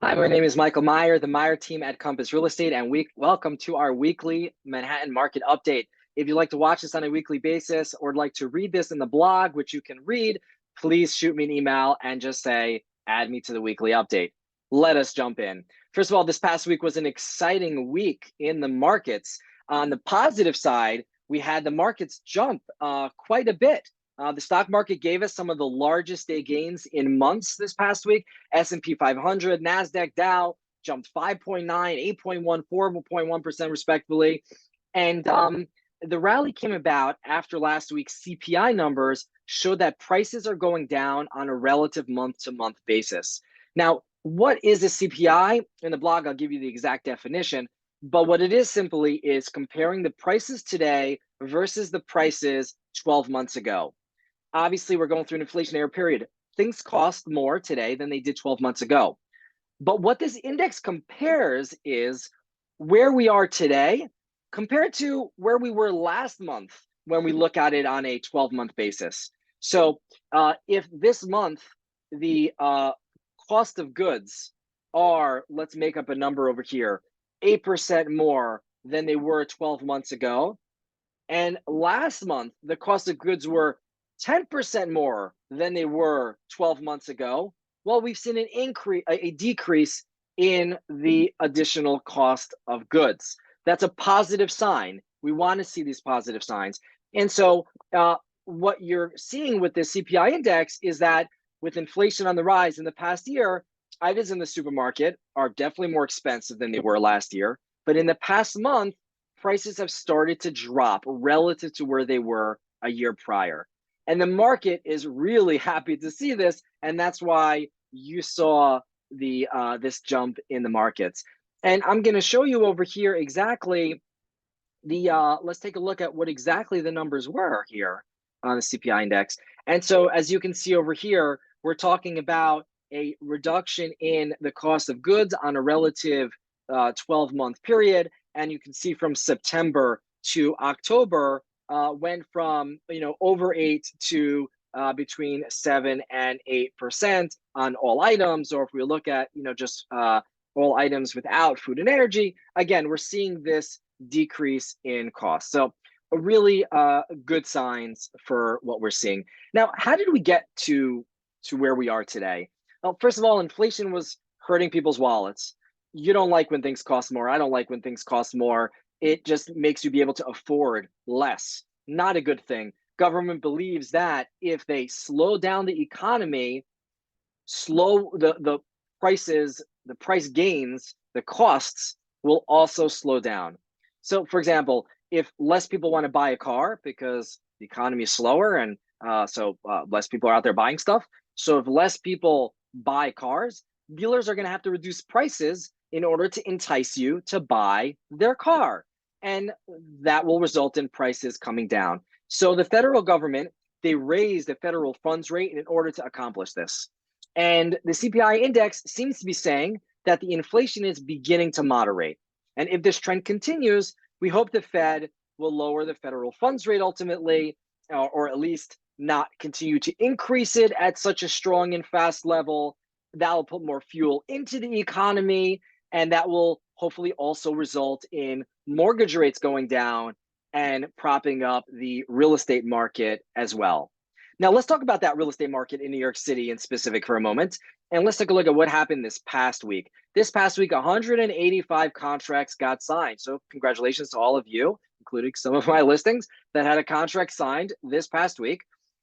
Hi, my name is Michael Meyer, the Meyer team at Compass Real Estate, and welcome to our weekly Manhattan market update. If you'd like to watch this on a weekly basis or would like to read this in the blog, which you can read, please shoot me an email and just say, add me to the weekly update. Let us jump in. First of all, this past week was an exciting week in the markets. On the positive side, we had the markets jump quite a bit. The stock market gave us some of the largest day gains in months this past week. S&P 500, NASDAQ, Dow jumped 5.9, 8.1, 4.1% respectively. And the rally came about after last week's CPI numbers showed that prices are going down on a relative month-to-month basis. Now, what is a CPI? In the blog, I'll give you the exact definition. But what it is simply is comparing the prices today versus the prices 12 months ago. Obviously, we're going through an inflationary period. Things cost more today than they did 12 months ago. But what this index compares is where we are today compared to where we were last month when we look at it on a 12-month basis. So if this month the cost of goods are, let's make up a number over here, 8% more than they were 12 months ago, and last month the cost of goods were 10% more than they were 12 months ago, well, we've seen a decrease in the additional cost of goods. That's a positive sign. We want to see these positive signs. And so what you're seeing with this CPI index is that with inflation on the rise in the past year, items in the supermarket are definitely more expensive than they were last year. But in the past month, prices have started to drop relative to where they were a year prior. And the market is really happy to see this, and that's why you saw the this jump in the markets. And I'm going to show you over here exactly the let's take a look at what exactly the numbers were here on the CPI index. And so as you can see over here, we're talking about a reduction in the cost of goods on a relative 12-month period. And you can see from September to October, went from over 8 to between 7 and 8% on all items. Or if we look at just all items without food and energy, again, we're seeing this decrease in cost. So really good signs for what we're seeing. Now, how did we get to where we are today? Well, first of all, inflation was hurting people's wallets. You don't like when things cost more. I don't like when things cost more. It just makes you be able to afford less. Not a good thing. Government believes that if they slow down the economy, slow the prices, the price gains, the costs will also slow down. So, for example, if less people want to buy a car because the economy is slower and so less people are out there buying stuff. So if less people buy cars, dealers are going to have to reduce prices in order to entice you to buy their car. And that will result in prices coming down. So the federal government, they raised the federal funds rate in order to accomplish this. And the CPI index seems to be saying that the inflation is beginning to moderate. And if this trend continues, we hope the Fed will lower the federal funds rate ultimately, or at least not continue to increase it at such a strong and fast level. That will put more fuel into the economy, and that will hopefully also result in mortgage rates going down and propping up the real estate market as well. Now, let's talk about that real estate market in New York City in specific for a moment. And let's take a look at what happened this past week. This past week, 185 contracts got signed. So congratulations to all of you, including some of my listings that had a contract signed this past week.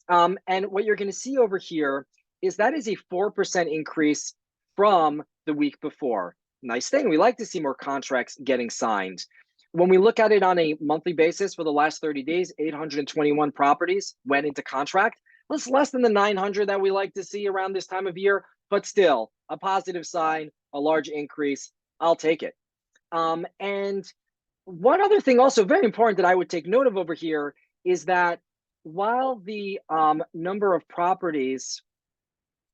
And what you're going to see over here is that is a 4% increase from the week before. Nice thing. We like to see more contracts getting signed. When we look at it on a monthly basis for the last 30 days, 821 properties went into contract. That's less than the 900 that we like to see around this time of year, but still a positive sign, a large increase. I'll take it. And one other thing also very important that I would take note of over here is that while the number of properties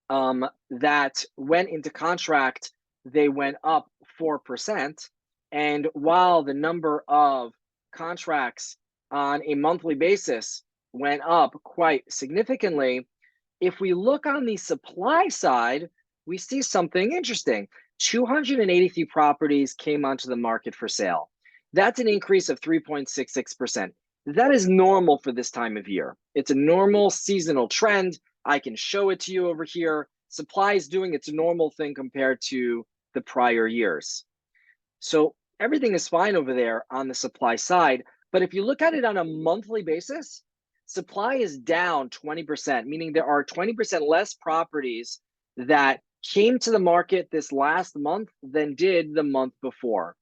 that went into contract, they went up 4%. And while the number of contracts on a monthly basis went up quite significantly, if we look on the supply side, we see something interesting. 283 properties came onto the market for sale. That's an increase of 3.66%. That is normal for this time of year. It's a normal seasonal trend. I can show it to you over here. Supply is doing its normal thing compared to the prior years. So everything is fine over there on the supply side. But if you look at it on a monthly basis, supply is down 20%, meaning there are 20% less properties that came to the market this last month than did the month before.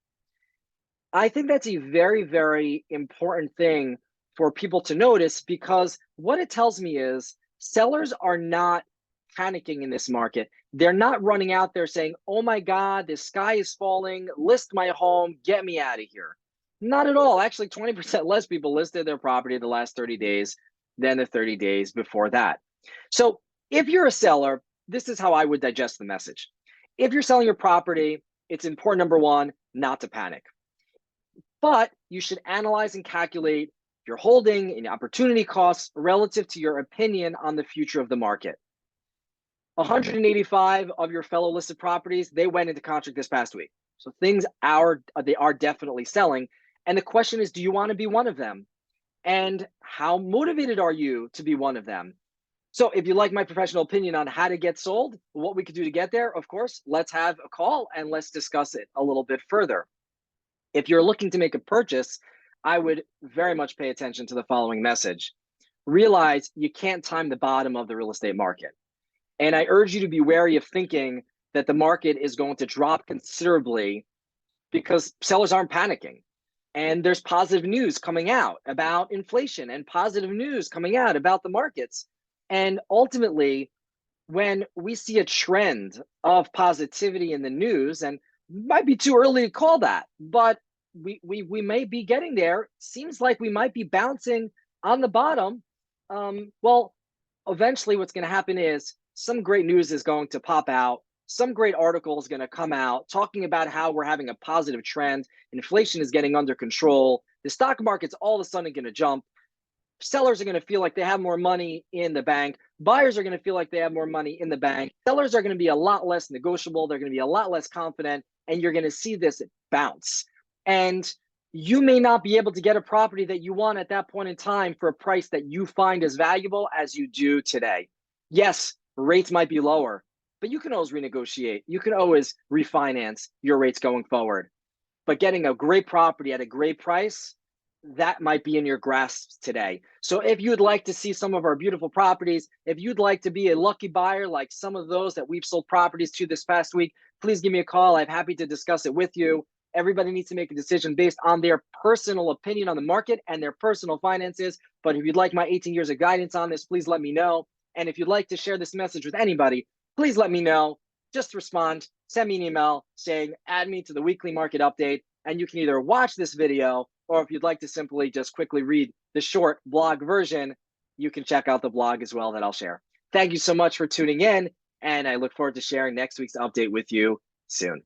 I think that's a very, very important thing for people to notice, because what it tells me is sellers are not panicking in this market. They're not running out there saying, oh my God, the sky is falling, list my home, get me out of here. Not at all. Actually, 20% less people listed their property the last 30 days than the 30 days before that. So if you're a seller, this is how I would digest the message. If you're selling your property, it's important, number one, not to panic. But you should analyze and calculate your holding and opportunity costs relative to your opinion on the future of the market. 185 of your fellow listed properties, they went into contract this past week. So things are definitely selling. And the question is, do you want to be one of them? And how motivated are you to be one of them? So if you like my professional opinion on how to get sold, what we could do to get there, of course, let's have a call and let's discuss it a little bit further. If you're looking to make a purchase, I would very much pay attention to the following message. Realize you can't time the bottom of the real estate market. And I urge you to be wary of thinking that the market is going to drop considerably, because sellers aren't panicking. And there's positive news coming out about inflation and positive news coming out about the markets. And ultimately, when we see a trend of positivity in the news, and might be too early to call that, but we may be getting there. Seems like we might be bouncing on the bottom. Well, eventually what's going to happen is some great news is going to pop out. Some great article is going to come out talking about how we're having a positive trend. Inflation is getting under control. The stock market's all of a sudden going to jump. Sellers are going to feel like they have more money in the bank. Buyers are going to feel like they have more money in the bank. Sellers are going to be a lot less negotiable. They're going to be a lot less confident, and you're going to see this bounce. And you may not be able to get a property that you want at that point in time for a price that you find as valuable as you do today. Yes, rates might be lower, but you can always renegotiate. You can always refinance your rates going forward. But getting a great property at a great price, that might be in your grasp today. So if you'd like to see some of our beautiful properties, if you'd like to be a lucky buyer like some of those that we've sold properties to this past week, please give me a call. I'm happy to discuss it with you. Everybody needs to make a decision based on their personal opinion on the market and their personal finances. But if you'd like my 18 years of guidance on this, please let me know. And if you'd like to share this message with anybody, please let me know. Just respond, send me an email saying, add me to the weekly market update. And you can either watch this video, or if you'd like to simply just quickly read the short blog version, you can check out the blog as well that I'll share. Thank you so much for tuning in, and I look forward to sharing next week's update with you soon.